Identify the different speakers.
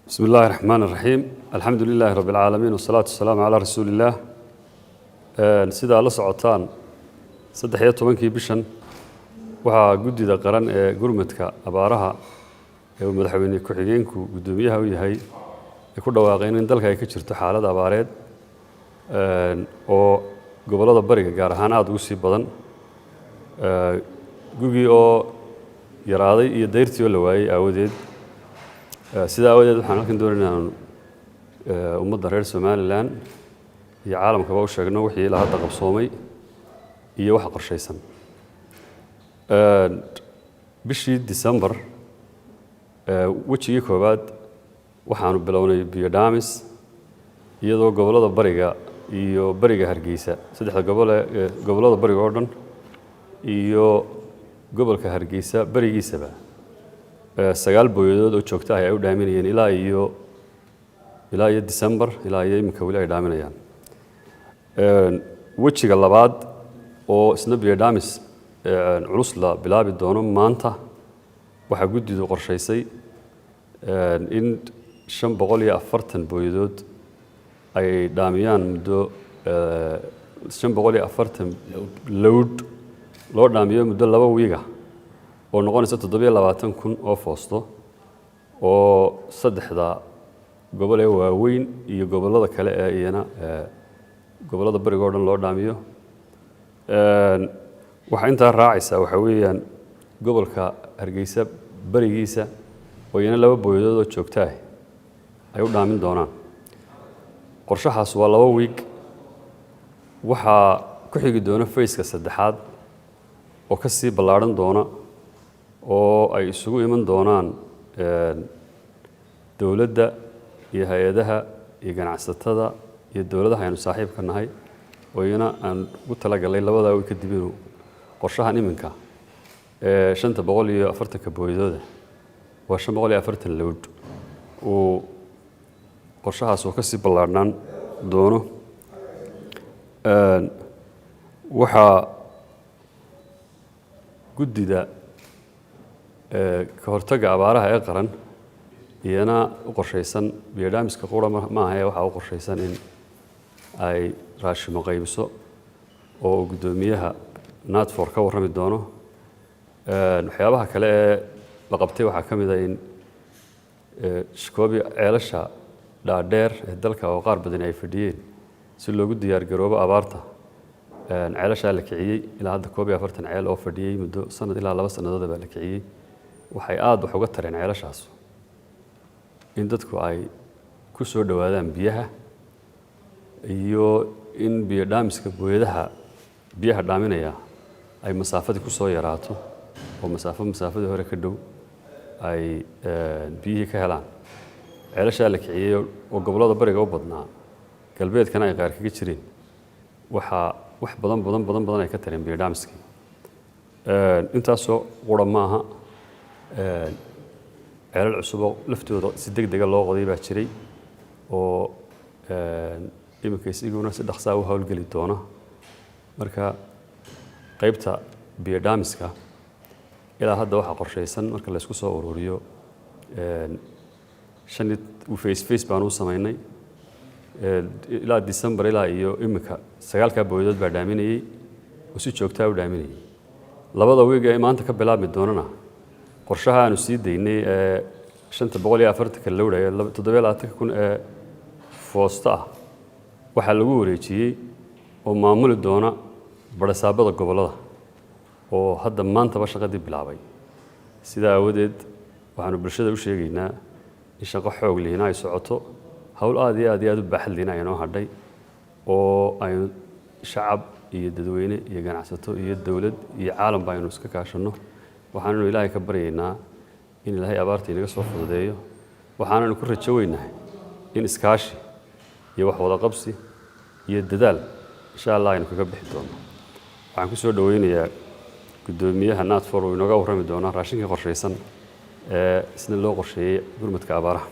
Speaker 1: بسم الله الرحمن الرحيم الحمد لله رب العالمين والصلاة والسلام على رسول الله سيدا الله سعوتان صدحية طبانكي بشن وها قدي دا قران قرمتك أبارها ومدحويني كحيينكو قدوميها ويهي يكون دواقين إن دالك يكجرتو حالة أباريد oo gobolada bariga gaar ahaan aad ugu sii badan gugii oo yaraaday iyo dayrtii oo la waayay aawadeed sida aawadeed waxaan halkan doonaynaa ummadda reer Somaliland iyo caalamkaba u sheegno wixii la hadda qabsoomay iyo waxa qorshaysan bishii December wajigii koowaad waxaanu bilownay biyo dhaamis iyadoo gobolada bariga iyo bariga Hargeysa saddexda gobolada bariga oo dhan iyo gobolka Hargeysa barigiisaba sagaal booyadood oo joogta ah ay u dhaaminayeen ilaa iyo December ilaa iyo imika wali ay dhaaminayaan wajiga labaad oo isna biyo dhaamis culus la bilaabi doono maanta waxa guddidu qorshaysay in 540 booyadood ay dhaamiyaan muddo 540 load loo dhaamiyo muddo 2 wiiga oo noqonaysa 720,000 oo foosto oo saddexda gobol ee waaweyn iyo gobolada kale ee iyana gobolada bariga oo dhan loo dhaamiyo waxa inta raacaysa waxa weeyaan gobolka Hargeysa barigiisa oo iyana 2 booyadood oo joogta ah ay u dhaamin doonaan qorshahaas waa 2 wiig waxa ku xigi doona phase-ka saddexaad oo ka sii ballaaran doona oo ay isugu iman doonaan dawladda iyo hay'adaha iyo ganacsatada iyo dawladaha aynu saaxiibka nahay oo iyana aan ugu talagalay 2 wiig kadib inuu qorshahan iminka 540 booyadooda waa 540 load oo qorshahaas oo ka sii ballaarnaan doono waxa guddida ka hortagga abaaraha ee qaran iyana u qorshaysan biyo dhaamiska qura ma aha waxa u qorshaysan in ay raashimo qaybiso oo guddoomiyaha NATFOR ka warrami doono waxyaabaha kale ee la qabtay waxaa ka mid ah in shaqoobi ceelasha dhaadheer ee dalka oo qaar badan ay fadhiyeen si loogu diyaar garoobo abaarta ceelasha la kiciyay ilaa hadda 41 ceel oo fadhiyay muddo sanad ilaa 2 sanadood baa la kiciyay waxay aad wax uga tareen ceelashaas in dadku ay ku soo dhawaadaan biyaha iyo in biyo dhaamiska booyadaha biyaha dhaaminaya ay masaafadii ku soo yaraato oo masaafadii hore ka dhow ay biyihii ka helaan ceelasha la kiciyay oo gobolada bariga u badnaa galbeedkana ay qaar kaga jireen waxa wax badan ay ka tareen biyo dhaamiskii intaas oo qura maaha ceelal cusub oo laftooda si degdeg ah loo qoday baa jiray oo iminka isiguna si dhaqso ah u hawlgeli doona marka qaybta biyo dhaamiska ilaa hadda waxa qorshaysan marka la isku soo ururiyo phase baan u samaynay ilaa December ilaa iyo imika 9 booyadood baa dhaaminayay oo si joogto ah u dhaaminayay 2 wiig ee maanta ka bilaabmi doonana qorshaha aanu sii daynay 540 load ee 720,000 ee foosto ah waxa lagu wareejiyay oo maamuli doona barasaabada gobolada oo hadda maanta shaqadii bilaabay sida awadeed waxaanu bulshada u sheegaynaa in shaqo xoog leh ay socoto hawl aad u baaxad leh inoo hadhay oo ay shacab iyo dadweyne iyo ganacsato iyo dawlad iyo caalam baynu iska kaashano waxaanu Ilaahay ka baryaynaa in Ilaahay abaarta inaga soo fududeeyo waxaanu ku rajo weynahay in iskaashi iyo wax wada qabsi iyo dadaal insha Allah aynu kaga bixi doono waxaan ku soo dhaweynayaa guddoomiyaha NATFOR oo inooga warrami doona raashinka qorshaysan isna loo qorsheeyay gurmadka abaaraha